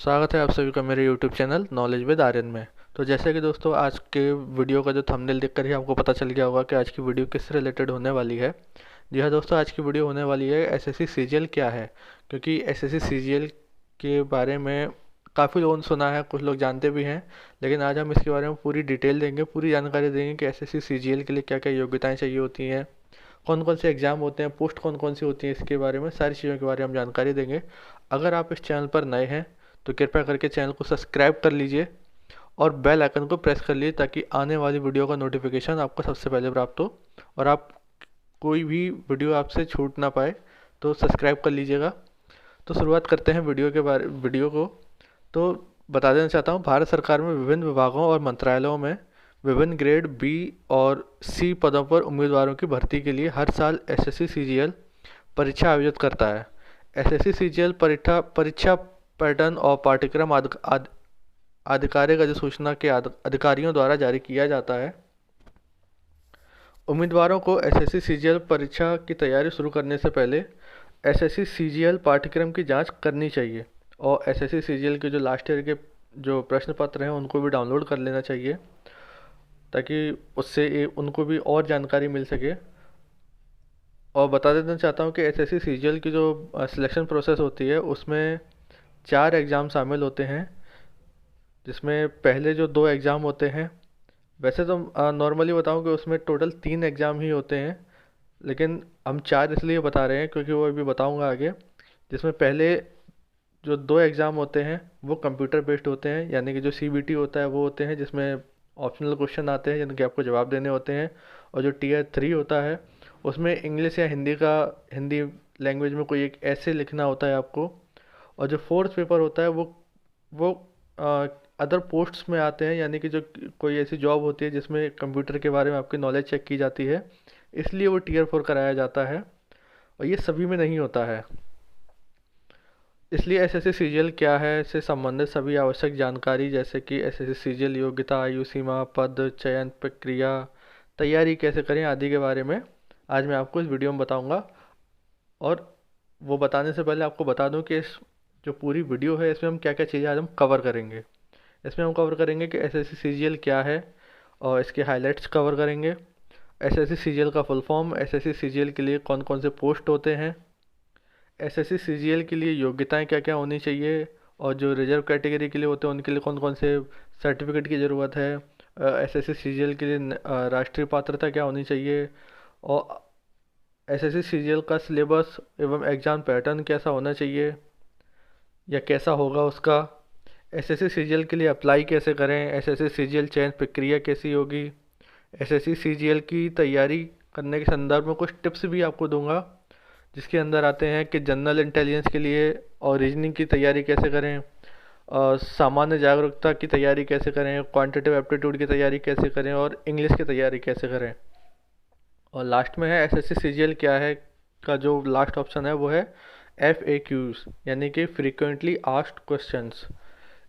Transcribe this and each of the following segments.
स्वागत है आप सभी का मेरे YouTube channel knowledge with Aryan में। तो जैसे कि दोस्तों आज के वीडियो का जो थंबनेल देखकर ही आपको पता चल गया होगा कि आज की वीडियो किस रिलेटेड होने वाली है। जी हाँ दोस्तों, आज की वीडियो होने वाली है एसएससी सीजीएल क्या है। क्योंकि एसएससी सीजीएल के बारे में काफ़ी लोगों ने सुना है, कुछ लोग जानते भी हैं, लेकिन आज हम इसके बारे में पूरी डिटेल देंगे, पूरी जानकारी देंगे कि एसएससी सीजीएल के लिए क्या क्या योग्यताएँ चाहिए होती हैं, कौन कौन से एग्ज़ाम होते हैं, पोस्ट कौन कौन सी होती हैं, इसके बारे में सारी चीज़ों के बारे में हम जानकारी देंगे। अगर आप इस चैनल पर नए हैं तो कृपया करके चैनल को सब्सक्राइब कर लीजिए और बेल आइकन को प्रेस कर लीजिए ताकि आने वाली वीडियो का नोटिफिकेशन आपको सबसे पहले प्राप्त हो और आप कोई भी वीडियो आपसे छूट ना पाए। तो सब्सक्राइब कर लीजिएगा। तो शुरुआत करते हैं वीडियो को। तो बता देना चाहता हूँ, भारत सरकार में विभिन्न विभागों और मंत्रालयों में विभिन्न ग्रेड बी और सी पदों पर उम्मीदवारों की भर्ती के लिए हर साल एसएससी सीजीएल परीक्षा आयोजित करता है। एसएससी सीजीएल परीक्षा पैटर्न और पाठ्यक्रम आधिकारिक अधिसूचना के अधिकारियों द्वारा जारी किया जाता है। उम्मीदवारों को एसएससी सीजीएल परीक्षा की तैयारी शुरू करने से पहले एसएससी सीजीएल पाठ्यक्रम की जांच करनी चाहिए और एसएससी सीजीएल के जो लास्ट ईयर के जो प्रश्न पत्र हैं उनको भी डाउनलोड कर लेना चाहिए ताकि उससे उनको भी और जानकारी मिल सके। और बता देना चाहता हूँ कि एसएससी सीजीएल की जो सिलेक्शन प्रोसेस होती है उसमें 4 एग्ज़ाम शामिल होते हैं, जिसमें पहले जो 2 एग्ज़ाम होते हैं, वैसे तो नॉर्मली बताऊं कि उसमें टोटल 3 एग्ज़ाम ही होते हैं, लेकिन हम 4 इसलिए बता रहे हैं क्योंकि वो अभी बताऊंगा आगे। जिसमें पहले जो 2 एग्ज़ाम होते हैं वो कंप्यूटर बेस्ड होते हैं, यानी कि जो सीबीटी होता है वो होते हैं जिसमें ऑप्शनल क्वेश्चन आते हैं जिनके आपको जवाब देने होते हैं। और जो टीयर 3 होता है उसमें इंग्लिश या हिंदी लैंग्वेज में कोई एक ऐसे लिखना होता है आपको। और जो फोर्थ पेपर होता है वो अदर पोस्ट्स में आते हैं, यानी कि जो कोई ऐसी जॉब होती है जिसमें कंप्यूटर के बारे में आपकी नॉलेज चेक की जाती है, इसलिए वो टीयर 4 कराया जाता है और ये सभी में नहीं होता है। इसलिए एसएससी सीजीएल क्या है से संबंधित सभी आवश्यक जानकारी जैसे कि एसएससी सीजीएल योग्यता, आयु सीमा, पद चयन प्रक्रिया, तैयारी कैसे करें आदि के बारे में आज मैं आपको इस वीडियो में बताऊंगा। और वो बताने से पहले आपको बता दूं कि इस जो पूरी वीडियो है इसमें हम क्या क्या चीज़ें आज हम कवर करेंगे। इसमें हम कवर करेंगे कि एसएससी सीजीएल क्या है और इसके हाइलाइट्स कवर करेंगे, एसएससी सीजीएल का फुल फॉर्म, एसएससी सीजीएल के लिए कौन कौन से पोस्ट होते हैं, एसएससी सीजीएल के लिए योग्यताएं क्या क्या होनी चाहिए और जो रिजर्व कैटेगरी के लिए होते हैं उनके लिए कौन कौन से सर्टिफिकेट की ज़रूरत है, एसएससी सीजीएल के लिए राष्ट्रीय पात्रता क्या होनी चाहिए और एसएससी सीजीएल का सिलेबस एवं एग्ज़ाम पैटर्न कैसा होना चाहिए या कैसा होगा उसका, एसएससी सीजीएल के लिए अप्लाई कैसे करें, एसएससी सीजीएल चयन प्रक्रिया कैसी होगी, एसएससी सीजीएल की तैयारी करने के संदर्भ में कुछ टिप्स भी आपको दूंगा जिसके अंदर आते हैं कि जनरल इंटेलिजेंस के लिए और रीजनिंग की तैयारी कैसे करें, और सामान्य जागरूकता की तैयारी कैसे करें, क्वांटिटेटिव एप्टीट्यूड की तैयारी कैसे करें और इंग्लिश की तैयारी कैसे करें। और लास्ट में है एसएससी सीजीएल क्या है का जो लास्ट ऑप्शन है वो है FAQs, यानी कि फ्रीक्वेंटली आस्क्ड क्वेश्चंस।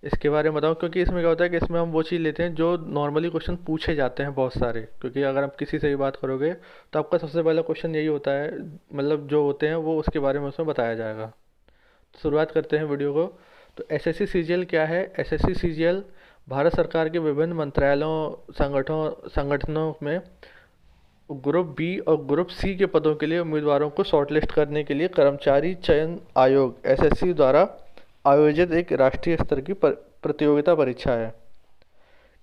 इसके बारे में बताऊँ क्योंकि इसमें क्या होता है कि इसमें हम वो चीज़ लेते हैं जो नॉर्मली क्वेश्चन पूछे जाते हैं बहुत सारे। क्योंकि अगर आप किसी से भी बात करोगे तो आपका सबसे पहला क्वेश्चन यही होता है, मतलब जो होते हैं वो उसके बारे में उसमें बताया जाएगा। तो शुरुआत करते हैं वीडियो को। तो एसएससी सीजीएल क्या है। एसएससी सीजीएल भारत सरकार के विभिन्न मंत्रालयों संगठनों में ग्रुप बी और ग्रुप सी के पदों के लिए उम्मीदवारों को शॉर्टलिस्ट करने के लिए कर्मचारी चयन आयोग एसएससी द्वारा आयोजित एक राष्ट्रीय स्तर की प्रतियोगिता परीक्षा है।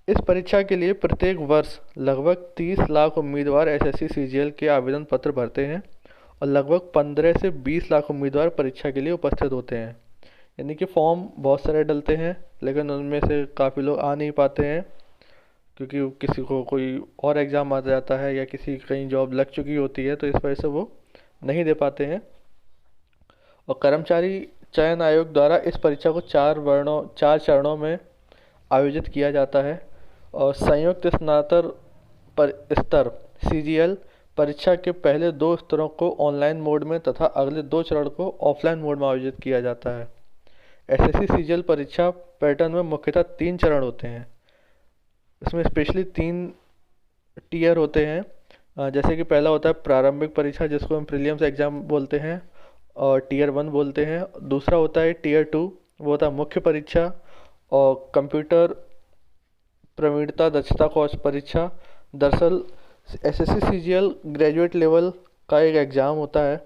इस परीक्षा के लिए प्रत्येक वर्ष लगभग 30 लाख उम्मीदवार एसएससी सीजीएल के आवेदन पत्र भरते हैं और लगभग 15 से 20 लाख उम्मीदवार परीक्षा के लिए उपस्थित होते हैं। यानी कि फॉर्म बहुत सारे डलते हैं लेकिन उनमें से काफ़ी लोग आ नहीं पाते हैं क्योंकि किसी को कोई और एग्ज़ाम आ जाता है या किसी कहीं जॉब लग चुकी होती है, तो इस वजह से वो नहीं दे पाते हैं। और कर्मचारी चयन आयोग द्वारा इस परीक्षा को 4 चरणों में आयोजित किया जाता है और संयुक्त स्तर सीजीएल परीक्षा के पहले 2 स्तरों को ऑनलाइन मोड में तथा अगले 2 चरण को ऑफलाइन मोड में आयोजित किया जाता है। एसएससी सीजीएल परीक्षा पैटर्न में मुख्यतः 3 चरण होते हैं। इसमें स्पेशली 3 टीयर होते हैं, जैसे कि पहला होता है प्रारंभिक परीक्षा जिसको हम प्रीलिम्स एग्ज़ाम बोलते हैं और टीयर 1 बोलते हैं। दूसरा होता है टीयर 2 वो होता है मुख्य परीक्षा। और कंप्यूटर प्रवीणता दक्षता कौशल परीक्षा दरअसल एसएससी सीजीएल ग्रेजुएट लेवल का एक एग्ज़ाम होता है,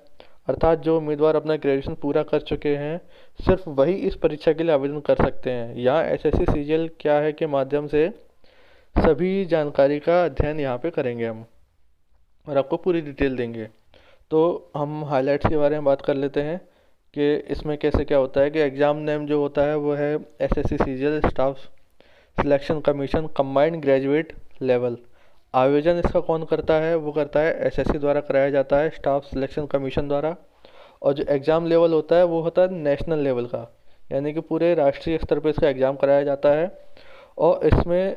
अर्थात जो उम्मीदवार अपना ग्रेजुएशन पूरा कर चुके हैं सिर्फ वही इस परीक्षा के लिए आवेदन कर सकते हैं। यहाँ एसएससी सीजीएल क्या है के माध्यम से सभी जानकारी का अध्ययन यहाँ पे करेंगे हम, और आपको पूरी डिटेल देंगे। तो हम हाइलाइट्स के बारे में बात कर लेते हैं कि इसमें कैसे क्या होता है कि एग्ज़ाम नेम जो होता है वो है SSC CGL staff selection commission combined graduate level. आयोजन इसका कौन करता है? वो करता है एसएससी द्वारा कराया जाता है, स्टाफ सिलेक्शन कमीशन द्वारा। और जो एग्ज़ाम लेवल होता है वो होता है नेशनल लेवल का, यानी कि पूरे राष्ट्रीय स्तर पर इसका एग्ज़ाम कराया जाता है। और इसमें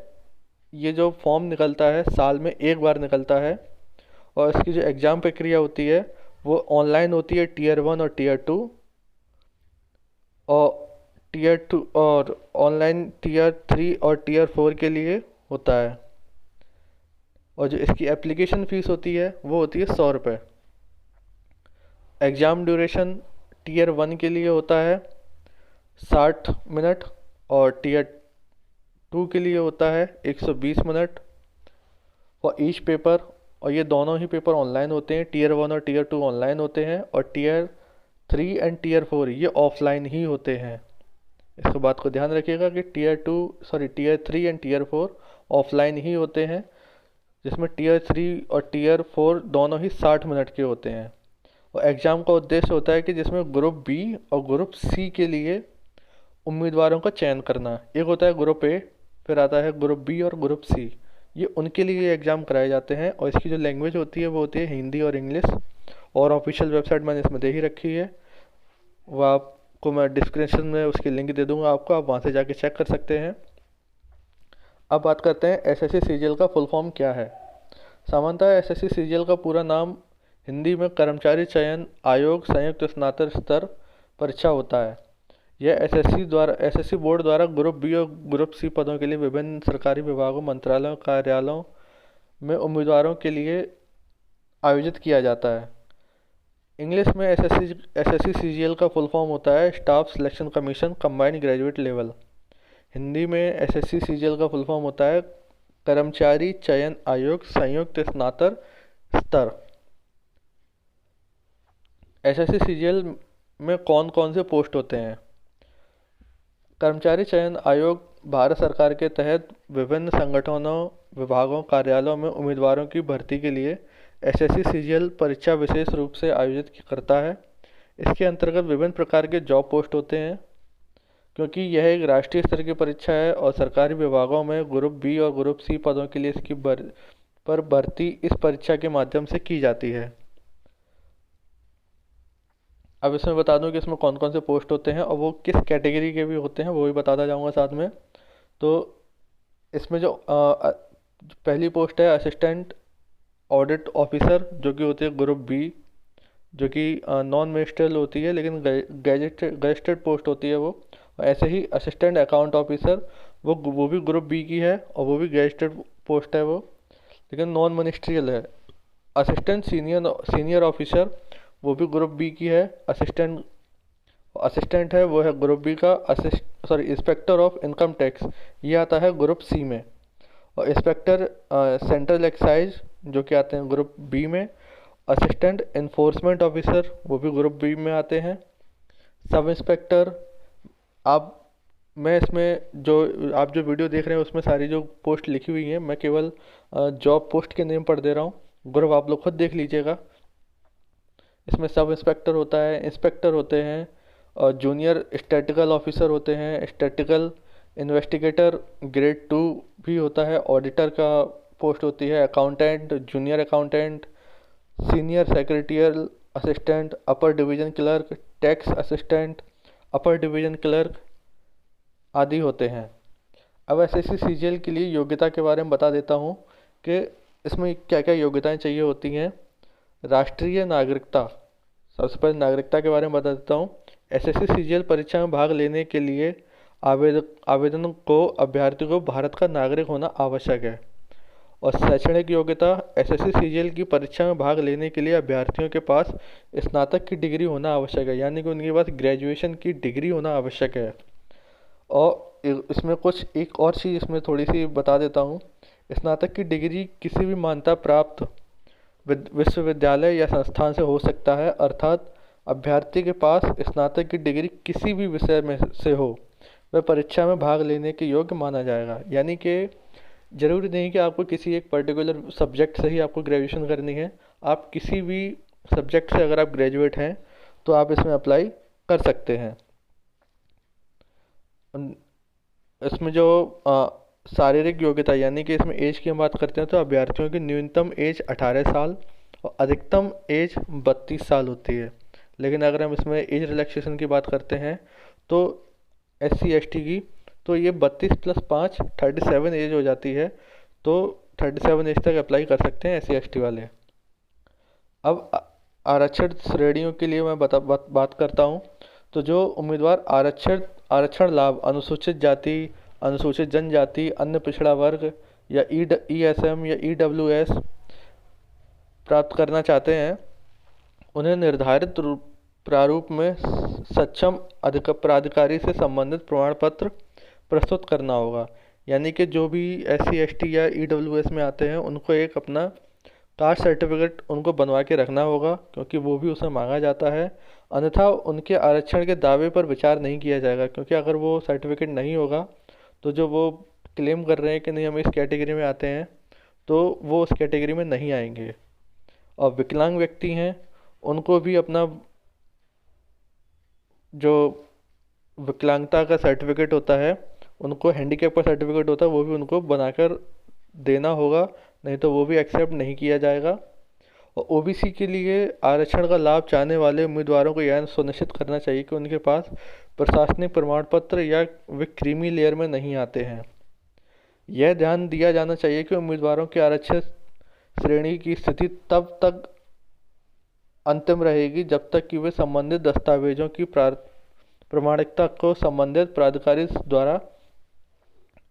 ये जो फॉर्म निकलता है साल में एक बार निकलता है, और इसकी जो एग्ज़ाम प्रक्रिया होती है वो ऑनलाइन होती है टीयर 1 और टीयर 2, और टीयर 2 और ऑनलाइन टीयर 3 और टीयर 4 के लिए होता है। और जो इसकी एप्लीकेशन फ़ीस होती है वो होती है 100 रुपये। एग्ज़ाम ड्यूरेशन टीयर 1 के लिए होता है 60 मिनट, और टीयर 2 के लिए होता है 120 मिनट फॉर ईच पेपर। और ये दोनों ही पेपर ऑनलाइन होते हैं, टीयर 1 और टीयर 2 ऑनलाइन होते हैं, और टीयर 3 एंड टीयर 4 ये ऑफलाइन ही होते हैं। इसको बात को ध्यान रखिएगा कि टीयर 3 एंड टीयर 4 ऑफलाइन ही होते हैं, जिसमें टीयर 3 और टीयर 4 दोनों ही 60 मिनट के होते हैं। और एग्ज़ाम का उद्देश्य होता है कि जिसमें ग्रुप बी और ग्रुप सी के लिए उम्मीदवारों का चयन करना। एक होता है ग्रुप ए, फिर आता है ग्रुप बी और ग्रुप सी, ये उनके लिए एग्ज़ाम कराए जाते हैं। और इसकी जो लैंग्वेज होती है वो होती है हिंदी और इंग्लिश। और ऑफिशियल वेबसाइट मैंने इसमें दे ही रखी है, वो आपको मैं डिस्क्रिप्शन में उसकी लिंक दे दूंगा आपको, आप वहाँ से जाके चेक कर सकते हैं। अब बात करते हैं एसएससी सीजीएल का फुल फॉर्म क्या है। सामान्यतः एसएससी सीजीएल का पूरा नाम हिंदी में कर्मचारी चयन आयोग संयुक्त स्नातक स्तर परीक्षा होता है। यह एसएससी बोर्ड द्वारा ग्रुप बी और ग्रुप सी पदों के लिए विभिन्न सरकारी विभागों, मंत्रालयों, कार्यालयों में उम्मीदवारों के लिए आयोजित किया जाता है। इंग्लिश में एसएससी सीजीएल का फुल फॉर्म होता है staff selection commission combined graduate level. Hindi में एसएससी सीजीएल का फुल फॉर्म होता है कर्मचारी चयन आयोग संयुक्त स्नातक स्तर। एसएससी सीजीएल में कौन कौन से पोस्ट होते हैं? कर्मचारी चयन आयोग भारत सरकार के तहत विभिन्न संगठनों, विभागों, कार्यालयों में उम्मीदवारों की भर्ती के लिए एसएससी सीजीएल परीक्षा विशेष रूप से आयोजित करता है। इसके अंतर्गत विभिन्न प्रकार के जॉब पोस्ट होते हैं। क्योंकि यह एक राष्ट्रीय स्तर की परीक्षा है और सरकारी विभागों में ग्रुप बी और ग्रुप सी पदों के लिए इसकी भर्ती इस परीक्षा के माध्यम से की जाती है। अब इसमें बता दूं कि इसमें कौन कौन से पोस्ट होते हैं और वो किस कैटेगरी के भी होते हैं, वो भी बताता जाऊंगा साथ में। तो इसमें जो पहली पोस्ट है असिस्टेंट ऑडिट ऑफिसर, जो कि होती है ग्रुप बी, जो कि नॉन मिनिस्ट्रियल होती है लेकिन गजेटेड पोस्ट होती है वो। और ऐसे ही असिस्टेंट अकाउंट ऑफिसर, वो भी ग्रुप बी की है और वो भी गजेटेड पोस्ट है वो, लेकिन नॉन मिनिस्ट्रियल है। असिस्टेंट सीनियर ऑफिसर, वो भी ग्रुप बी की है, असिस्टेंट है वो है ग्रुप बी का। इंस्पेक्टर ऑफ इनकम टैक्स, ये आता है ग्रुप सी में। और इंस्पेक्टर सेंट्रल एक्साइज, जो कि आते हैं ग्रुप बी में। असिस्टेंट इन्फोर्समेंट ऑफिसर, वो भी ग्रुप बी में आते हैं। सब इंस्पेक्टर, मैं इसमें आप जो वीडियो देख रहे हैं उसमें सारी जो पोस्ट लिखी हुई हैं, मैं केवल जॉब पोस्ट के नेम पढ़ दे रहा हूँ, ग्रुप आप लोग खुद देख लीजिएगा। इसमें सब इंस्पेक्टर होता है, इंस्पेक्टर होते हैं, और जूनियर स्टैटिकल ऑफिसर होते हैं, स्टैटिकल इन्वेस्टिगेटर ग्रेड 2 भी होता है, ऑडिटर का पोस्ट होती है, accountant, junior accountant, senior secretarial assistant, अपर डिवीज़न क्लर्क, टैक्स असिस्टेंट, अपर डिवीज़न क्लर्क आदि होते हैं। अब एसएससी सीजीएल के लिए योग्यता के बारे में बता देता हूँ कि इसमें क्या क्या योग्यताएं चाहिए होती हैं। राष्ट्रीय नागरिकता, सबसे पहले नागरिकता के बारे में बता देता हूँ। एसएससी सीजीएल परीक्षा में भाग लेने के लिए आवेदन को अभ्यर्थी को भारत का नागरिक होना आवश्यक है। और शैक्षणिक योग्यता, एसएससी सीजीएल की परीक्षा में भाग लेने के लिए अभ्यर्थियों के पास स्नातक की डिग्री होना आवश्यक है, यानी कि उनके पास ग्रेजुएशन की डिग्री होना आवश्यक है। और इसमें कुछ एक और चीज़ इसमें थोड़ी सी बता देता हूँ। स्नातक की डिग्री किसी भी मान्यता प्राप्त विश्वविद्यालय या संस्थान से हो सकता है, अर्थात अभ्यर्थी के पास स्नातक की डिग्री किसी भी विषय में से हो, वह परीक्षा में भाग लेने के योग्य माना जाएगा। यानी कि ज़रूरी नहीं कि आपको किसी एक पर्टिकुलर सब्जेक्ट से ही आपको ग्रेजुएशन करनी है। आप किसी भी सब्जेक्ट से अगर आप ग्रेजुएट हैं तो आप इसमें अप्लाई कर सकते हैं। इसमें जो शारीरिक योग्यता यानी कि इसमें एज की हम बात करते हैं तो अभ्यर्थियों की न्यूनतम एज 18 साल और अधिकतम एज 32 साल होती है। लेकिन अगर हम इसमें एज रिलैक्सेशन की बात करते हैं तो SC/ST की, तो ये 32 + 5 37 एज हो जाती है। तो 37 एज तक अप्लाई कर सकते हैं SC/ST वाले। अब आरक्षण श्रेणियों के लिए मैं बात करता हूँ। तो जो उम्मीदवार आरक्षण लाभ अनुसूचित जाति, अनुसूचित जनजाति, अन्य पिछड़ा वर्ग या ESM या EWS प्राप्त करना चाहते हैं, उन्हें निर्धारित प्रारूप में सक्षम प्राधिकारी से संबंधित प्रमाण पत्र प्रस्तुत करना होगा। यानी कि जो भी SC/ST या EWS में आते हैं उनको एक अपना कास्ट सर्टिफिकेट उनको बनवा के रखना होगा, क्योंकि वो भी उसमें मांगा जाता है। अन्यथा उनके आरक्षण के दावे पर विचार नहीं किया जाएगा, क्योंकि अगर वो सर्टिफिकेट नहीं होगा तो जो वो क्लेम कर रहे हैं कि नहीं हम इस कैटेगरी में आते हैं, तो वो उस कैटेगरी में नहीं आएंगे। और विकलांग व्यक्ति हैं उनको भी अपना जो विकलांगता का सर्टिफिकेट होता है, उनको हैंडीकैप का सर्टिफिकेट होता है, वो भी उनको बनाकर देना होगा, नहीं तो वो भी एक्सेप्ट नहीं किया जाएगा। और OBC के लिए आरक्षण का लाभ चाहने वाले उम्मीदवारों को यह सुनिश्चित करना चाहिए कि उनके पास प्रशासनिक प्रमाण पत्र या वे क्रीमी लेयर में नहीं आते हैं। यह ध्यान दिया जाना चाहिए कि उम्मीदवारों की आरक्षित श्रेणी की स्थिति तब तक अंतिम रहेगी जब तक कि वे संबंधित दस्तावेजों की प्रामाणिकता को संबंधित प्राधिकारी द्वारा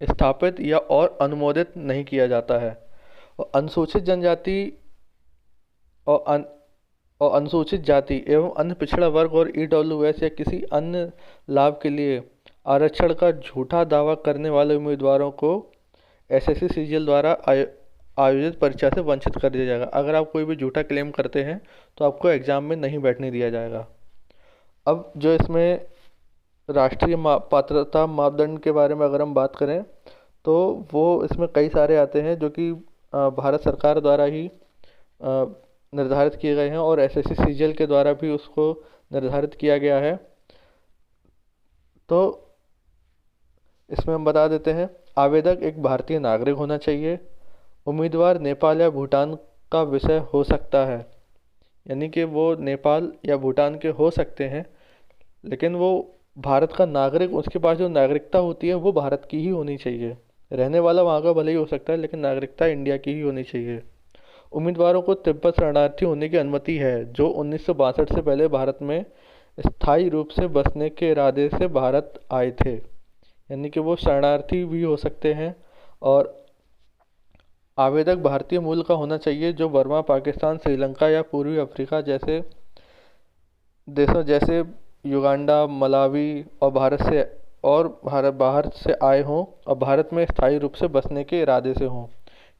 स्थापित या और अनुमोदित नहीं किया जाता है। और अनुसूचित जनजाति और अनुसूचित जाति एवं अन्य पिछड़ा वर्ग और EWS या किसी अन्य लाभ के लिए आरक्षण का झूठा दावा करने वाले उम्मीदवारों को SSC CGL द्वारा आयोजित परीक्षा से वंचित कर दिया जाएगा। अगर आप कोई भी झूठा क्लेम करते हैं तो आपको एग्ज़ाम में नहीं बैठने दिया जाएगा। अब जो इसमें राष्ट्रीय पात्रता मापदंड के बारे में अगर हम बात करें तो वो इसमें कई सारे आते हैं जो कि भारत सरकार द्वारा ही निर्धारित किए गए हैं और SSC CGL के द्वारा भी उसको निर्धारित किया गया है। तो इसमें हम बता देते हैं, आवेदक एक भारतीय नागरिक होना चाहिए। उम्मीदवार नेपाल या भूटान का विषय हो सकता है, यानी कि वो नेपाल या भूटान के हो सकते हैं, लेकिन वो भारत का नागरिक, उसके पास जो नागरिकता होती है वो भारत की ही होनी चाहिए। रहने वाला वहाँ का भले ही हो सकता है, लेकिन नागरिकता इंडिया की ही होनी चाहिए। उम्मीदवारों को तिब्बत शरणार्थी होने की अनुमति है जो 1962 से पहले भारत में स्थायी रूप से बसने के इरादे से भारत आए थे, यानी कि वो शरणार्थी भी हो सकते हैं। और आवेदक भारतीय मूल का होना चाहिए जो बर्मा, पाकिस्तान, श्रीलंका या पूर्वी अफ्रीका जैसे देशों जैसे युगांडा, मलावी और बाहर से आए हों और भारत में स्थायी रूप से बसने के इरादे से हों,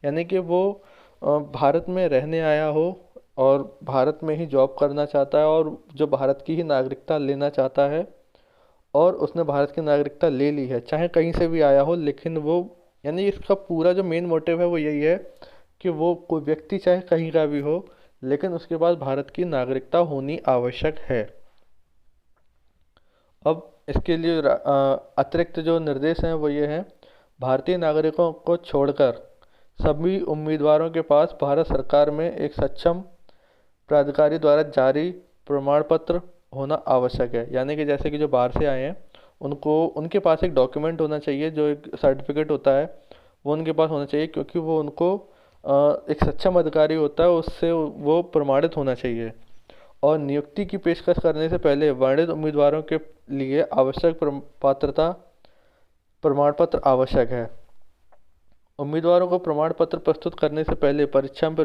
यानी कि वो भारत में रहने आया हो और भारत में ही जॉब करना चाहता है और जो भारत की ही नागरिकता लेना चाहता है और उसने भारत की नागरिकता ले ली है, चाहे कहीं से भी आया हो, लेकिन वो यानी इसका पूरा जो मेन मोटिव है वो यही है कि वो कोई व्यक्ति चाहे कहीं का भी हो, लेकिन उसके पास भारत की नागरिकता होनी आवश्यक है। अब इसके लिए अतिरिक्त जो निर्देश हैं वो ये हैं, भारतीय नागरिकों को छोड़कर सभी उम्मीदवारों के पास भारत सरकार में एक सक्षम प्राधिकारी द्वारा जारी प्रमाण पत्र होना आवश्यक है। यानी कि जैसे कि जो बाहर से आए हैं उनके पास एक डॉक्यूमेंट होना चाहिए, जो एक सर्टिफिकेट होता है वो उनके पास होना चाहिए, क्योंकि वो उनको एक सक्षम अधिकारी होता है उससे वो प्रमाणित होना चाहिए। और नियुक्ति की पेशकश करने से पहले वर्णित उम्मीदवारों के लिए आवश्यक पात्रता प्रमाण पत्र आवश्यक है। उम्मीदवारों को प्रमाण पत्र प्रस्तुत करने से पहले परीक्षा में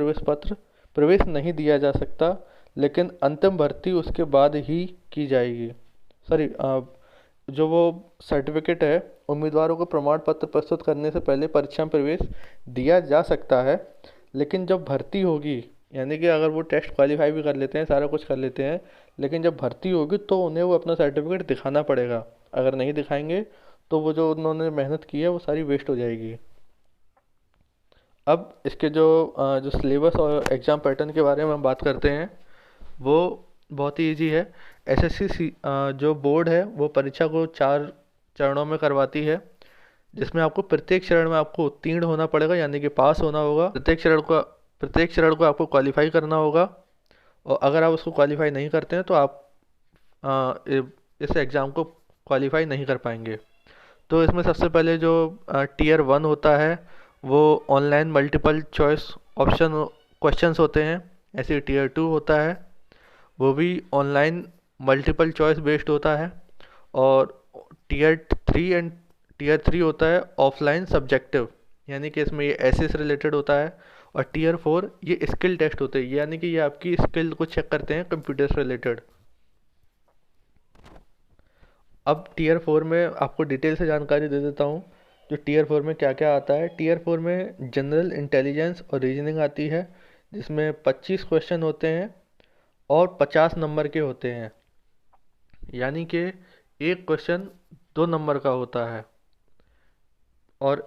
प्रवेश नहीं दिया जा सकता, लेकिन अंतिम भर्ती उसके बाद ही की जाएगी। जो वो सर्टिफिकेट है, उम्मीदवारों को प्रमाण पत्र प्रस्तुत करने से पहले परीक्षा में प्रवेश दिया जा सकता है। लेकिन जब भर्ती होगी, यानी कि अगर वो टेस्ट क्वालिफाई भी कर लेते हैं, सारा कुछ कर लेते हैं, लेकिन जब भर्ती होगी तो उन्हें वो अपना सर्टिफिकेट दिखाना पड़ेगा। अगर नहीं दिखाएंगे तो वो जो उन्होंने मेहनत की है वो सारी वेस्ट हो जाएगी। अब इसके जो सिलेबस और एग्ज़ाम पैटर्न के बारे में हम बात करते हैं, वो बहुत ही ईजी है। एसएससी जो बोर्ड है वो परीक्षा को 4 चरणों में करवाती है, जिसमें आपको प्रत्येक चरण में आपको उत्तीर्ण होना पड़ेगा, यानी कि पास होना होगा। प्रत्येक चरण को आपको क्वालिफाई करना होगा, और अगर आप उसको क्वालिफाई नहीं करते हैं तो आप इस एग्ज़ाम को क्वालिफाई नहीं कर पाएंगे। तो इसमें सबसे पहले जो टीयर 1 होता है वो online multiple choice option questions होते हैं। ऐसे टीयर 2 होता है, वो भी ऑनलाइन मल्टीपल चॉइस बेस्ड होता है। और टीयर 3 एंड टीयर 3 होता है ऑफलाइन सब्जेक्टिव, यानी कि इसमें ये ऐसे से रिलेटेड होता है। और टीयर 4 ये स्किल टेस्ट होते हैं, यानी कि ये आपकी स्किल को चेक करते हैं कंप्यूटर से रिलेटेड। अब टीयर 4 में आपको डिटेल से जानकारी दे देता हूँ, जो टीयर 4 में क्या क्या आता है। टीयर 4 में जनरल इंटेलिजेंस और रीजनिंग आती है, जिसमें 25 क्वेश्चन होते हैं और 50 नंबर के होते हैं, यानी कि एक क्वेश्चन 2 नंबर का होता है। और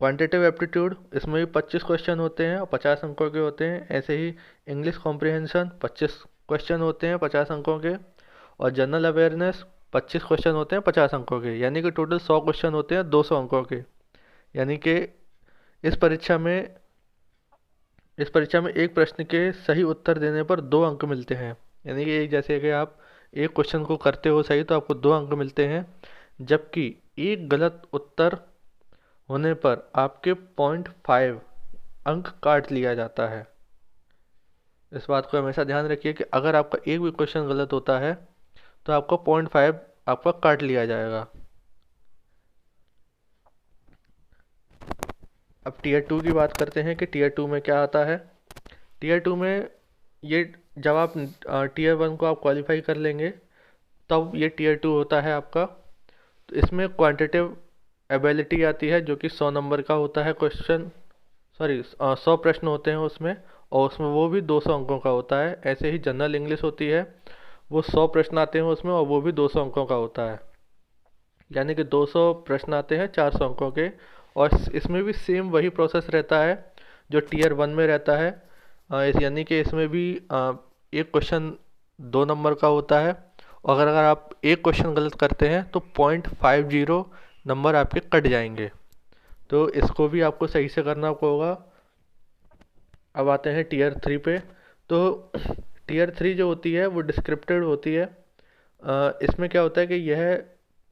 क्वांटिटेटिव एप्टीट्यूड, इसमें भी 25 क्वेश्चन होते हैं और 50 अंकों के होते हैं। ऐसे ही इंग्लिश कॉम्प्रिहेंशन 25 क्वेश्चन होते हैं 50 अंकों के। और जनरल अवेयरनेस 25 क्वेश्चन होते हैं 50 अंकों के, यानी कि टोटल 100 क्वेश्चन होते हैं 200 अंकों के। यानी कि इस परीक्षा में इस परीक्षा में एक प्रश्न के सही उत्तर देने पर 2 अंक मिलते हैं। यानी कि जैसे कि आप एक क्वेश्चन को करते हो सही तो आपको 2 अंक मिलते हैं, जबकि एक गलत उत्तर होने पर आपके 0.5 अंक काट लिया जाता है। इस बात को हमेशा ध्यान रखिए कि अगर आपका एक भी क्वेश्चन गलत होता है तो आपको 0.5 आपका काट लिया जाएगा। अब टीयर 2 की बात करते हैं कि टीयर 2 में क्या आता है। टीयर 2 में ये जब आप टीयर 1 को आप क्वालिफाई कर लेंगे तब ये टीयर 2 होता है आपका। तो इसमें क्वांटिटेटिव एबिलिटी आती है, जो कि 100 नंबर का होता है क्वेश्चन, सॉरी 100 प्रश्न होते हैं उसमें, और उसमें वो भी 200 अंकों का होता है। ऐसे ही जनरल इंग्लिश होती है, वो 100 प्रश्न आते हैं उसमें और वो भी 200 अंकों का होता है, यानी कि 200 प्रश्न आते हैं 400 अंकों के। और इसमें भी सेम वही प्रोसेस रहता है जो टीयर 1 में रहता है। यानी कि इसमें भी एक क्वेश्चन 2 नंबर का होता है, और अगर आप एक क्वेश्चन गलत करते हैं तो 0.50 नंबर आपके कट जाएंगे। तो इसको भी आपको सही से करना होगा। अब आते हैं टीयर 3 पे। तो टीयर 3 जो होती है वो डिस्क्रिप्टिव होती है। इसमें क्या होता है कि यह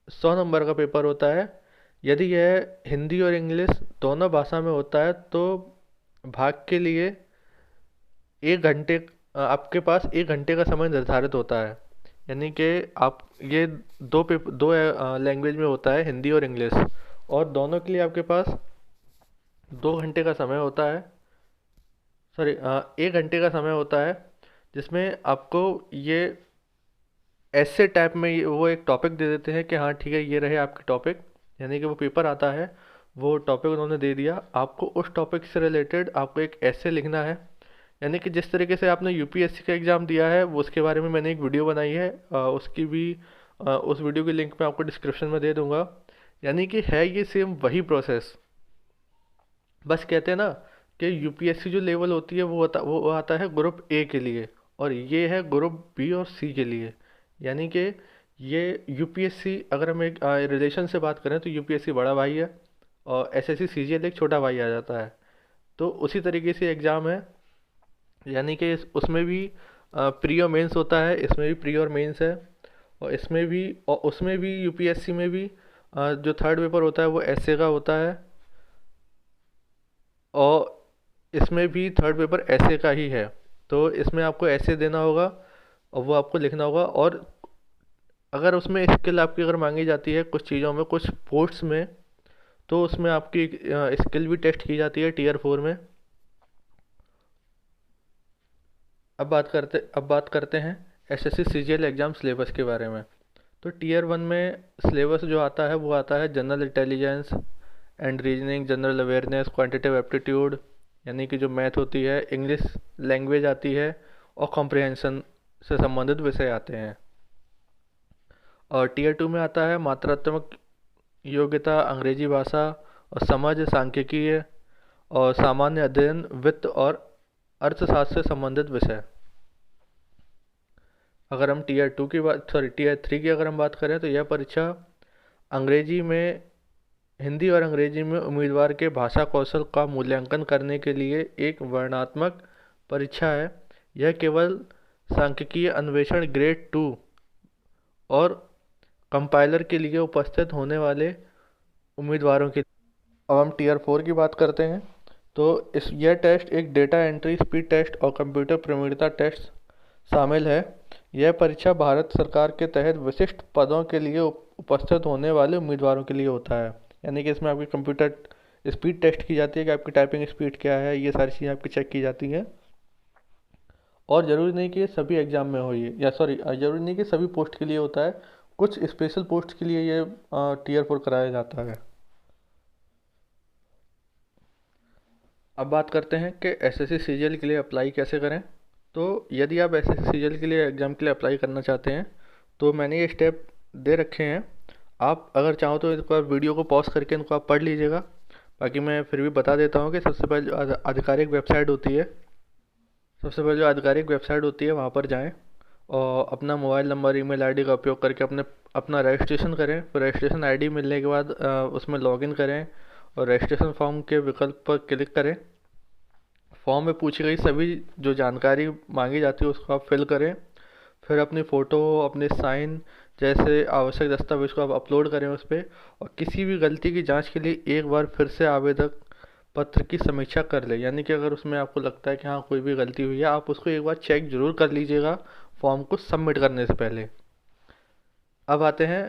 100 नंबर का पेपर होता है। यदि यह हिंदी और इंग्लिश दोनों भाषा में होता है तो भाग के लिए 1 घंटे आपके पास 1 घंटे का समय निर्धारित होता है। यानी कि आप ये दो लैंग्वेज में होता है, हिंदी और इंग्लिश, और दोनों के लिए आपके पास 2 घंटे का समय होता है, सॉरी 1 घंटे का समय होता है, जिसमें आपको ये ऐसे टाइप में वो एक टॉपिक दे देते हैं कि हाँ ठीक है ये रहे आपके टॉपिक। यानी कि वो पेपर आता है, वो टॉपिक उन्होंने दे दिया, आपको उस टॉपिक से रिलेटेड आपको एक ऐसे लिखना है। यानी कि जिस तरीके से आपने यूपीएससी का एग्ज़ाम दिया है वो उसके बारे में मैंने एक वीडियो बनाई है, उसकी भी उस वीडियो की लिंक मैं आपको डिस्क्रिप्शन में दे दूंगा। यानी कि है ये सेम वही प्रोसेस, बस कहते हैं ना कि यूपीएससी जो लेवल होती है वो आता है ग्रुप ए के लिए, और ये है ग्रुप बी और सी के लिए। यानी कि ये यूपीएससी, अगर हम एक रिलेशन से बात करें तो यूपीएससी बड़ा भाई है और एसएससी सीजीएल एक छोटा भाई आ जाता है। तो उसी तरीके से एग्ज़ाम है, यानी कि उसमें भी प्री और मेंस होता है, इसमें भी प्री और मेंस है। और इसमें भी और उसमें भी यूपीएससी में भी जो थर्ड पेपर होता है वो ऐसे का होता है, और इसमें भी थर्ड पेपर ऐसे का ही है। तो इसमें आपको ऐसे देना होगा और वो आपको लिखना होगा। और अगर उसमें स्किल आपकी अगर मांगी जाती है कुछ चीज़ों में, कुछ पोस्ट्स में, तो उसमें आपकी स्किल भी टेस्ट की जाती है टीयर 4 में। अब बात करते हैं एसएससी सीजीएल एग्ज़ाम सिलेबस के बारे में। तो टीयर वन में सिलेबस जो आता है वो आता है general intelligence and reasoning, general awareness, quantitative aptitude यानी कि जो मैथ होती है, इंग्लिश लैंग्वेज आती है और कॉम्प्रिहेंशन से संबंधित विषय आते हैं। और टीयर टू में आता है मात्रात्मक योग्यता, अंग्रेजी भाषा और समझ, सांख्यिकी और सामान्य अध्ययन, वित्त और अर्थशास्त्र से संबंधित विषय। अगर हम टीयर थ्री की अगर हम बात करें तो यह परीक्षा अंग्रेजी में हिंदी और अंग्रेजी में उम्मीदवार के भाषा कौशल का मूल्यांकन करने के लिए एक वर्णनात्मक परीक्षा है। यह केवल सांख्यिकीय अन्वेषण ग्रेड 2 और कंपाइलर के लिए उपस्थित होने वाले उम्मीदवारों के। अब हम टीयर 4 की बात करते हैं। तो यह टेस्ट एक डेटा एंट्री, स्पीड टेस्ट और कंप्यूटर प्रवीणता टेस्ट शामिल है। यह परीक्षा भारत सरकार के तहत विशिष्ट पदों के लिए उपस्थित होने वाले उम्मीदवारों के लिए होता है। यानी कि इसमें आपकी कंप्यूटर स्पीड टेस्ट की जाती है कि आपकी टाइपिंग स्पीड क्या है, ये सारी चीज़ें आपकी चेक की जाती हैं। और ज़रूरी नहीं कि सभी एग्ज़ाम में हो ये, ज़रूरी नहीं कि सभी पोस्ट के लिए होता है, कुछ स्पेशल पोस्ट के लिए ये टीयर 4 कराया जाता है। अब बात करते हैं कि एसएससी सीजीएल के लिए अप्लाई कैसे करें। तो यदि आप एसएससी सीजीएल के लिए एग्ज़ाम के लिए अप्लाई करना चाहते हैं तो मैंने ये स्टेप दे रखे हैं। आप अगर चाहो तो इनको आप वीडियो को पॉज करके इनको आप पढ़ लीजिएगा। बाकी मैं फिर भी बता देता हूँ कि सबसे पहले जो आधिकारिक वेबसाइट होती है वहाँ पर जाएं और अपना मोबाइल नंबर, ईमेल आईडी का उपयोग करके अपना रजिस्ट्रेशन करें। फिर रजिस्ट्रेशन आईडी मिलने के बाद उसमें लॉगिन करें और रजिस्ट्रेशन फॉर्म के विकल्प पर क्लिक करें। फॉर्म में पूछी गई सभी जो जानकारी मांगी जाती है उसको आप फिल करें। फिर अपनी फ़ोटो, अपने साइन जैसे आवश्यक दस्तावेज को आप अपलोड करें उस पर। और किसी भी गलती की जांच के लिए एक बार फिर से आवेदक पत्र की समीक्षा कर ले। यानी कि अगर उसमें आपको लगता है कि हाँ कोई भी गलती हुई है, आप उसको एक बार चेक ज़रूर कर लीजिएगा फॉर्म को सबमिट करने से पहले। अब आते हैं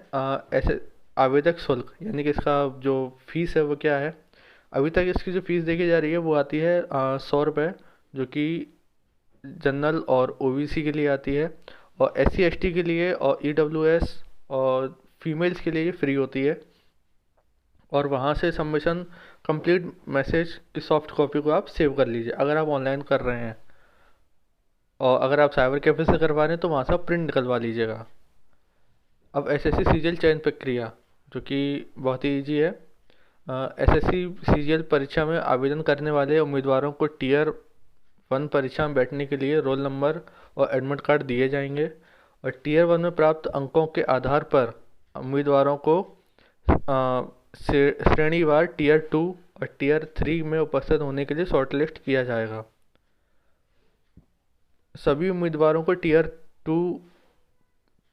ऐसे आवेदक शुल्क, यानी कि इसका जो फीस है वो क्या है। अभी तक इसकी जो फीस देखी जा रही है वो आती है 100 रुपये, जो कि जनरल और ओबीसी के लिए आती है। और एससी एसटी के लिए और ईडब्ल्यूएस और फीमेल्स के लिए ये फ्री होती है। और वहाँ से सबमिशन कंप्लीट मैसेज की सॉफ्ट कॉपी को आप सेव कर लीजिए अगर आप ऑनलाइन कर रहे हैं। और अगर आप साइबर कैफे से करवा रहे हैं तो वहाँ से आप प्रिंट निकलवा लीजिएगा। अब एसएससी सीजीएल चयन प्रक्रिया, जो कि बहुत ही ईजी है। एसएससी सीजीएल परीक्षा में आवेदन करने वाले उम्मीदवारों को टीयर 1 परीक्षा में बैठने के लिए रोल नंबर और एडमिट कार्ड दिए जाएंगे। और टीयर 1 में प्राप्त अंकों के आधार पर उम्मीदवारों को श्रेणीवार टीयर 2 और टीयर 3 में उपस्थित होने के लिए शॉर्टलिस्ट किया जाएगा। सभी उम्मीदवारों को टीयर 2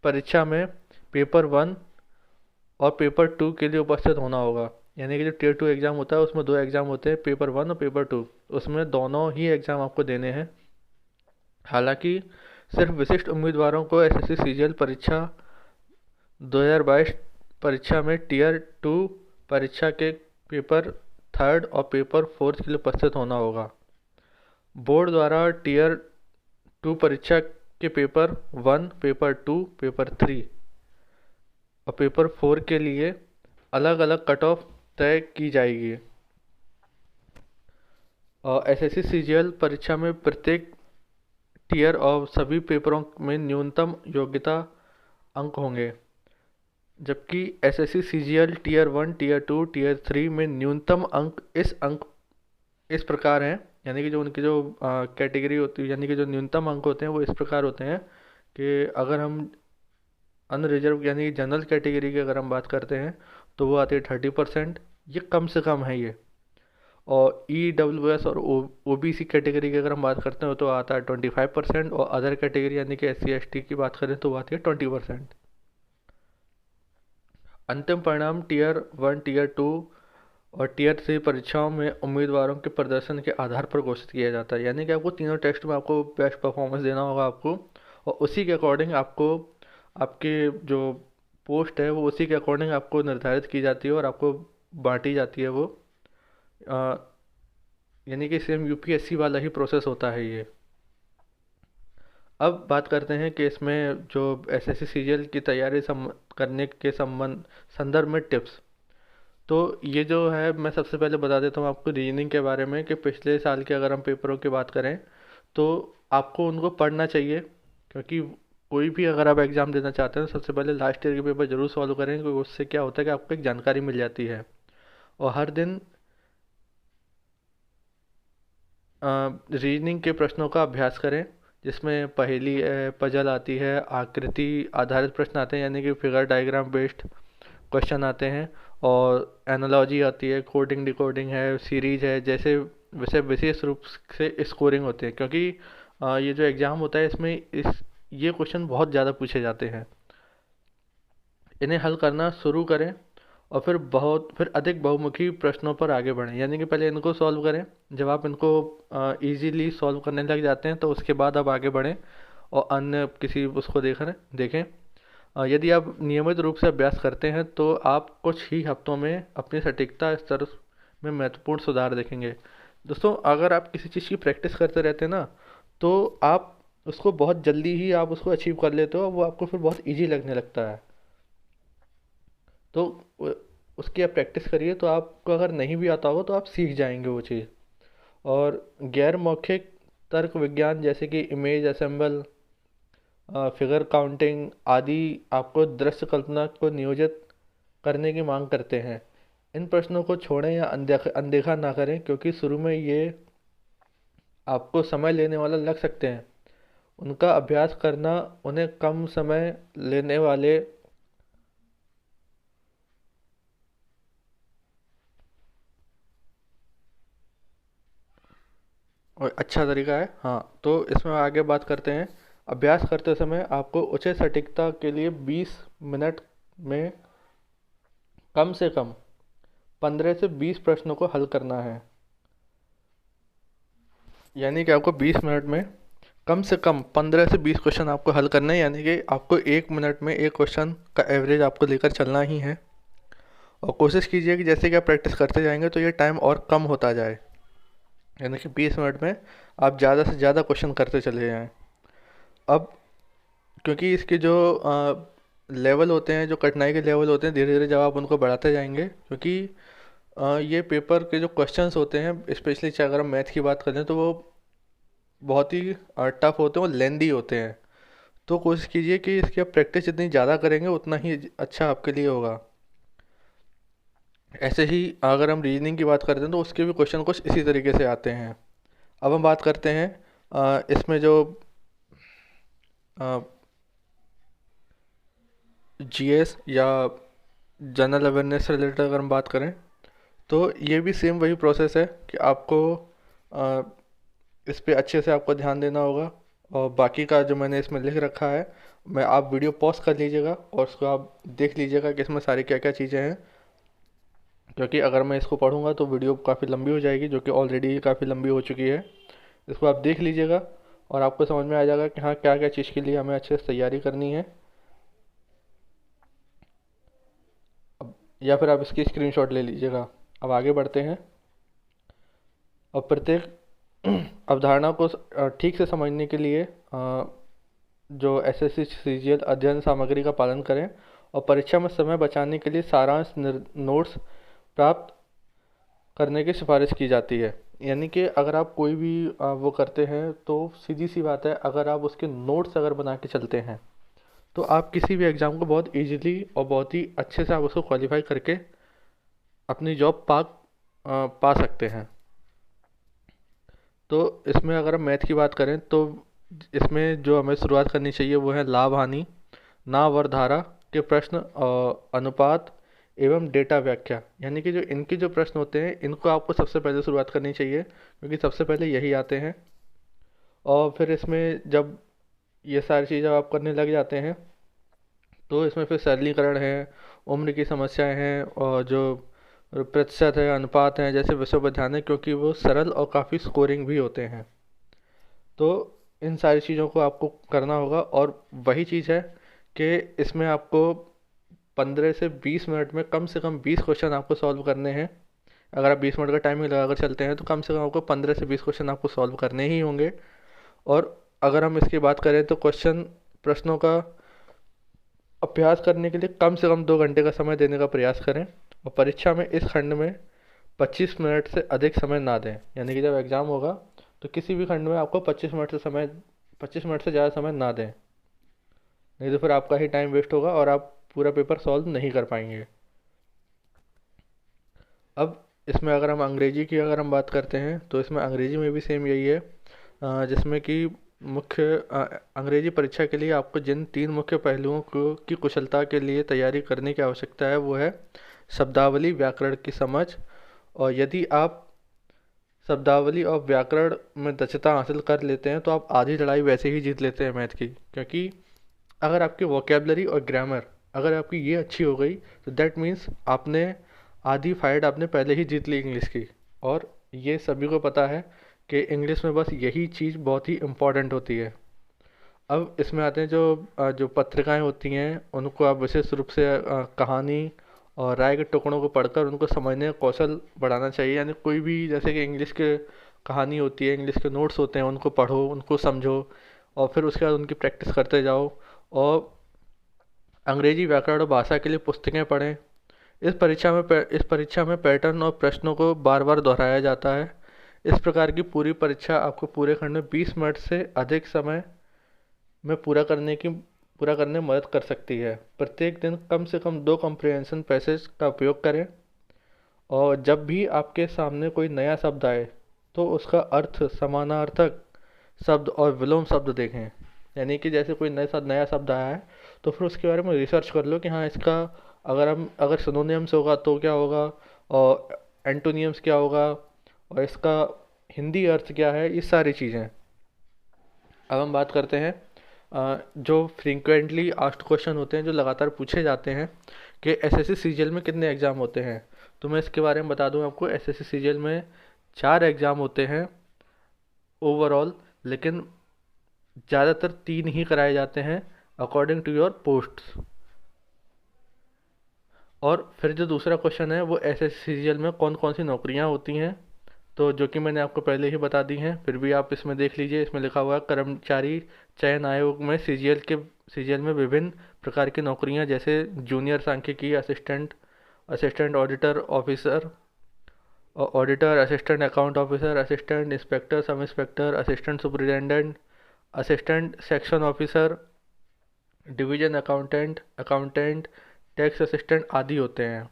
परीक्षा में पेपर 1 और पेपर 2 के लिए उपस्थित होना होगा। यानी कि जो टीयर 2 एग्ज़ाम होता है उसमें 2 एग्ज़ाम होते हैं, पेपर 1 और पेपर 2। उसमें दोनों ही एग्ज़ाम आपको देने हैं। हालांकि सिर्फ विशिष्ट उम्मीदवारों को एसएससी सीजीएल परीक्षा 2022 परीक्षा में टीयर 2 परीक्षा के पेपर 3 और पेपर 4 के लिए उपस्थित होना होगा। बोर्ड द्वारा टीयर 2 परीक्षा के पेपर 1, पेपर 2, पेपर 3 और पेपर 4 के लिए अलग अलग कट ऑफ तय की जाएगी। और एसएससी सीजीएल परीक्षा में प्रत्येक टीयर और सभी पेपरों में न्यूनतम योग्यता अंक होंगे, जबकि SSC CGL tier 1, tier 2, tier 3 में न्यूनतम अंक इस प्रकार हैं। यानी कि जो उनकी जो कैटेगरी होती है, यानी कि जो न्यूनतम अंक होते हैं वो इस प्रकार होते हैं कि अगर हम अनरिजर्व यानी कि जनरल कैटेगरी की अगर हम बात करते हैं तो वो आती है 30%, ये कम से कम है ये। और ईडब्ल्यूएस और ओबीसी कैटेगरी की अगर हम बात करते हैं तो आता है 25%। और अदर कैटेगरी यानी कि एससी एसटी की बात करें तो वो आती है 20%। अंतिम परिणाम टीयर 1, टीयर 2 और टीयर 3 परीक्षाओं में उम्मीदवारों के प्रदर्शन के आधार पर घोषित किया जाता है। यानी कि आपको तीनों टेस्ट में आपको बेस्ट परफॉर्मेंस देना होगा आपको, और उसी के अकॉर्डिंग आपको आपके जो पोस्ट है वो उसी के अकॉर्डिंग आपको निर्धारित की जाती है और आपको बांटी जाती है वो। यानी कि सेम यूपीएससी वाला ही प्रोसेस होता है ये। अब बात करते हैं कि इसमें जो एसएससी सीजीएल की तैयारी करने के संदर्भ में टिप्स। तो ये जो है, मैं सबसे पहले बता देता हूँ आपको रीजनिंग के बारे में कि पिछले साल के अगर हम पेपरों की बात करें तो आपको उनको पढ़ना चाहिए, क्योंकि कोई भी अगर आप एग्ज़ाम देना चाहते हैं तो सबसे पहले लास्ट ईयर के पेपर जरूर सॉल्व करें, क्योंकि उससे क्या होता है कि आपको एक जानकारी मिल जाती है। और हर दिन रीजनिंग के प्रश्नों का अभ्यास करें, जिसमें पहेली पजल आती है, आकृति आधारित प्रश्न आते हैं यानी कि फिगर डायग्राम बेस्ड क्वेश्चन आते हैं, और एनालॉजी आती है, कोडिंग डिकोडिंग है, सीरीज है, जैसे वैसे विशेष रूप से स्कोरिंग होती है, क्योंकि ये जो एग्ज़ाम होता है इसमें ये क्वेश्चन बहुत ज़्यादा पूछे जाते हैं। इन्हें हल करना शुरू करें और फिर अधिक बहुमुखी प्रश्नों पर आगे बढ़ें, यानी कि पहले इनको सॉल्व करें। जब आप इनको इजीली सॉल्व करने लग जाते हैं तो उसके बाद आप आगे बढ़ें और अन्य किसी उसको देखें। यदि आप नियमित रूप से अभ्यास करते हैं तो आप कुछ ही हफ्तों में अपनी सटीकता स्तर में महत्वपूर्ण सुधार देखेंगे। दोस्तों, अगर आप किसी चीज़ की प्रैक्टिस करते रहते हैं ना, तो आप उसको बहुत जल्दी ही आप उसको अचीव कर लेते हो, वो आपको फिर बहुत इजी लगने लगता है। तो उसकी आप प्रैक्टिस करिए, तो आपको अगर नहीं भी आता होगा तो आप सीख जाएंगे वो चीज़। और गैर मौखिक तर्क विज्ञान जैसे कि इमेज असेंबल, फिगर काउंटिंग आदि आपको दृश्य कल्पना को नियोजित करने की मांग करते हैं। इन प्रश्नों को छोड़ें या अनदेखा ना करें, क्योंकि शुरू में ये आपको समय लेने वाला लग सकते हैं। उनका अभ्यास करना उन्हें कम समय लेने वाले और अच्छा तरीका है। हाँ, तो इसमें आगे बात करते हैं। अभ्यास करते समय आपको उचित सटीकता के लिए 20 मिनट में कम से कम 15 से 20 प्रश्नों को हल करना है। यानी कि आपको 20 मिनट में कम से कम 15 से 20 क्वेश्चन आपको हल करना है, यानी कि आपको 1 मिनट में एक क्वेश्चन का एवरेज आपको लेकर चलना ही है। और कोशिश कीजिए कि जैसे कि आप प्रैक्टिस करते जाएंगे तो ये टाइम और कम होता जाए, यानी कि 20 मिनट में आप ज़्यादा से ज़्यादा क्वेश्चन करते चले जाएं। अब क्योंकि इसके जो लेवल होते हैं, जो कठिनाई के लेवल होते हैं, धीरे धीरे जब आप उनको बढ़ाते जाएंगे, क्योंकि ये पेपर के जो क्वेश्चंस होते हैं, स्पेशली चाहे अगर हम मैथ की बात करें तो वो बहुत ही टफ होते हैं और लेंदी होते हैं। तो कोशिश कीजिए कि इसकी आप प्रैक्टिस जितनी ज़्यादा करेंगे उतना ही अच्छा आपके लिए होगा। ऐसे ही अगर हम रीजनिंग की बात करते हैं तो उसके भी क्वेश्चन कुछ इसी तरीके से आते हैं। अब हम बात करते हैं इसमें जो जीएस या जनरल अवेयरनेस से रिलेटेड अगर हम बात करें तो ये भी सेम वही प्रोसेस है कि आपको अ, इस पे अच्छे से आपको ध्यान देना होगा। और बाकी का जो मैंने इसमें लिख रखा है, मैं आप वीडियो पॉज कर लीजिएगा और उसको आप देख लीजिएगा कि इसमें सारी क्या क्या चीज़ें हैं, क्योंकि अगर मैं इसको पढ़ूंगा तो वीडियो काफ़ी लंबी हो जाएगी, जो कि ऑलरेडी काफ़ी लंबी हो चुकी है। इसको आप देख लीजिएगा और आपको समझ में आ जाएगा कि हाँ, क्या क्या चीज़ के लिए हमें अच्छे से तैयारी करनी है। अब या फिर आप इसकी स्क्रीनशॉट ले लीजिएगा। अब आगे बढ़ते हैं। और प्रत्येक अवधारणा को ठीक से समझने के लिए जो एसएससी सीजीएल अध्ययन सामग्री का पालन करें और परीक्षा में समय बचाने के लिए सारांश नोट्स प्राप्त करने की सिफारिश की जाती है। यानी कि अगर आप कोई भी वो करते हैं तो सीधी सी बात है, अगर आप उसके नोट्स अगर बना के चलते हैं तो आप किसी भी एग्ज़ाम को बहुत इजीली और बहुत ही अच्छे से आप उसको क्वालिफाई करके अपनी जॉब पा सकते हैं। तो इसमें अगर हम मैथ की बात करें तो इसमें जो हमें शुरुआत करनी चाहिए वो है लाभ हानि, नावरधारा के प्रश्न, अनुपात एवं डेटा व्याख्या। यानी कि जो इनके जो प्रश्न होते हैं इनको आपको सबसे पहले शुरुआत करनी चाहिए, क्योंकि सबसे पहले यही आते हैं। और फिर इसमें जब ये सारी चीज़ें आप करने लग जाते हैं तो इसमें फिर सरलीकरण है, उम्र की समस्याएं हैं, और जो प्रतिशत है, अनुपात हैं, जैसे विषयों पर ध्यान है, क्योंकि वो सरल और काफ़ी स्कोरिंग भी होते हैं। तो इन सारी चीज़ों को आपको करना होगा। और वही चीज़ है कि इसमें आपको 15 से 20 मिनट में कम से कम 20 क्वेश्चन आपको सॉल्व करने हैं। अगर आप 20 मिनट का टाइमिंग लगाकर चलते हैं तो कम से कम आपको 15 से 20 क्वेश्चन आपको सॉल्व करने ही होंगे। और अगर हम इसकी बात करें तो प्रश्नों का अभ्यास करने के लिए कम से कम 2 घंटे का समय देने का प्रयास करें, और परीक्षा में इस खंड में 25 मिनट से अधिक समय ना दें। यानी कि जब एग्ज़ाम होगा तो किसी भी खंड में आपको 25 मिनट से ज़्यादा समय ना दें, नहीं तो फिर आपका ही टाइम वेस्ट होगा और आप पूरा पेपर सॉल्व नहीं कर पाएंगे। अब इसमें अगर हम बात करते हैं तो इसमें अंग्रेजी में भी सेम यही है, जिसमें कि अंग्रेजी परीक्षा के लिए आपको जिन 3 मुख्य पहलुओं को की कुशलता के लिए तैयारी करने की आवश्यकता है वो है शब्दावली, व्याकरण की समझ। और यदि आप शब्दावली और व्याकरण में दक्षता हासिल कर लेते हैं तो आप आधी लड़ाई वैसे ही जीत लेते हैं मैथ की, क्योंकि अगर आपकी वोकेबलरी और ग्रामर अगर आपकी ये अच्छी हो गई तो दैट मीन्स आपने आधी फाइट आपने पहले ही जीत ली इंग्लिश की। और ये सभी को पता है कि इंग्लिश में बस यही चीज़ बहुत ही इम्पॉर्टेंट होती है। अब इसमें आते हैं जो पत्रिकाएं होती हैं, उनको आप विशेष रूप से कहानी और राय के टुकड़ों को पढ़कर उनको समझने का कौशल बढ़ाना चाहिए। यानी कोई भी, जैसे कि इंग्लिश के कहानी होती है, इंग्लिश के नोट्स होते हैं, उनको पढ़ो, उनको समझो और फिर उसके बाद उनकी प्रैक्टिस करते जाओ। और अंग्रेजी व्याकरण और भाषा के लिए पुस्तकें पढ़ें। इस परीक्षा में पैटर्न और प्रश्नों को बार बार दोहराया जाता है। इस प्रकार की पूरी परीक्षा आपको पूरे खंड में 20 मिनट से अधिक समय में पूरा करने में मदद कर सकती है। प्रत्येक दिन कम से कम 2 कॉम्प्रिहेंशन पैसेज का उपयोग करें, और जब भी आपके सामने कोई नया शब्द आए तो उसका अर्थ, समानार्थक शब्द और विलोम शब्द देखें। यानी कि जैसे कोई नया शब्द आया है तो फिर उसके बारे में रिसर्च कर लो कि हाँ, इसका अगर सिनोनिम्स होगा तो क्या होगा, और एंटोनियम्स क्या होगा, और इसका हिंदी अर्थ क्या है, ये सारी चीज़ें। अब हम बात करते हैं जो फ्रीक्वेंटली आस्क्ड क्वेश्चन होते हैं, जो लगातार पूछे जाते हैं कि एसएससी सीजीएल में कितने एग्ज़ाम होते हैं। तो मैं इसके बारे में बता दूं आपको, एसएससी सीजीएल में 4 एग्ज़ाम होते हैं ओवरऑल, लेकिन ज़्यादातर 3 ही कराए जाते हैं अकॉर्डिंग टू योर पोस्ट्स। और फिर जो दूसरा क्वेश्चन है वो एसएससी सीजीएल में कौन कौन सी नौकरियां होती हैं, तो जो कि मैंने आपको पहले ही बता दी हैं, फिर भी आप इसमें देख लीजिए। इसमें लिखा हुआ है कर्मचारी चयन आयोग में सीजीएल में विभिन्न प्रकार की नौकरियां, जैसे जूनियर सांख्यिकी, assistant auditor officer, auditor, assistant account officer, assistant inspector, sub inspector, assistant superintendent, assistant section officer, division accountant, tax assistant आदि होते हैं।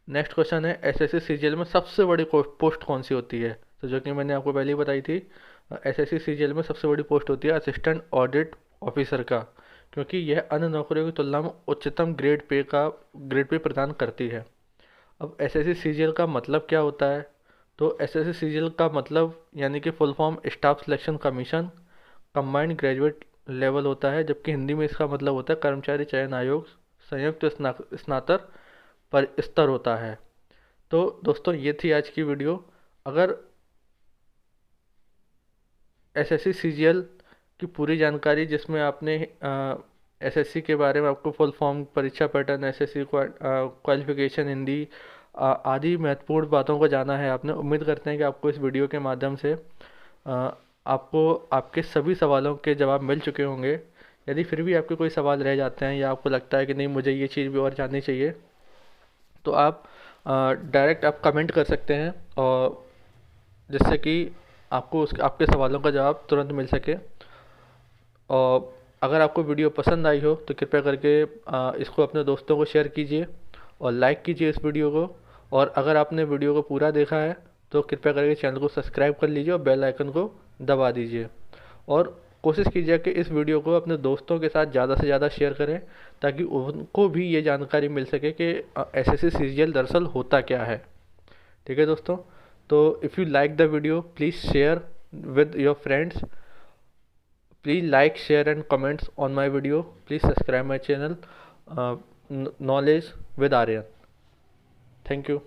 नेक्स्ट क्वेश्चन है एसएससी सीजीएल में सबसे बड़ी पोस्ट कौन सी होती है, तो जो कि मैंने आपको पहले ही बताई थी, एसएससी सीजीएल में सबसे बड़ी पोस्ट होती है असिस्टेंट ऑडिट ऑफिसर का, क्योंकि यह अन्य नौकरियों की तुलना में उच्चतम ग्रेड पे प्रदान करती है। अब एसएससी सीजीएल का मतलब क्या होता है, तो एसएससी सीजीएल का मतलब यानी कि full form staff selection commission combined graduate level होता है, जबकि हिंदी में इसका मतलब होता है कर्मचारी चयन आयोग संयुक्त स्नातक पर स्तर होता है। तो दोस्तों, ये थी आज की वीडियो। अगर एसएससी सीजीएल की पूरी जानकारी, जिसमें आपने एसएससी के बारे में आपको फुल फॉर्म, परीक्षा पैटर्न, एसएससी क्वालिफिकेशन, हिंदी आदि महत्वपूर्ण बातों को जाना है आपने, उम्मीद करते हैं कि आपको इस वीडियो के माध्यम से आपको आपके सभी सवालों के जवाब मिल चुके होंगे। यदि फिर भी आपके कोई सवाल रह जाते हैं या आपको लगता है कि नहीं, मुझे ये चीज़ भी और जाननी चाहिए, तो आप डायरेक्ट आप कमेंट कर सकते हैं, और जिससे कि आपको आपके सवालों का जवाब तुरंत मिल सके। और अगर आपको वीडियो पसंद आई हो तो कृपया करके इसको अपने दोस्तों को शेयर कीजिए और लाइक कीजिए इस वीडियो को। और अगर आपने वीडियो को पूरा देखा है तो कृपया करके चैनल को सब्सक्राइब कर लीजिए और बेल आइकन को दबा दीजिए। और कोशिश कीजिए कि इस वीडियो को अपने दोस्तों के साथ ज़्यादा से ज़्यादा शेयर करें, ताकि उनको भी ये जानकारी मिल सके कि एसएससी सीजीएल दरअसल होता क्या है। ठीक है दोस्तों, तो if you like the video please share with your friends, please like, share and comments on my video, please subscribe my channel knowledge with Aryan. Thank you.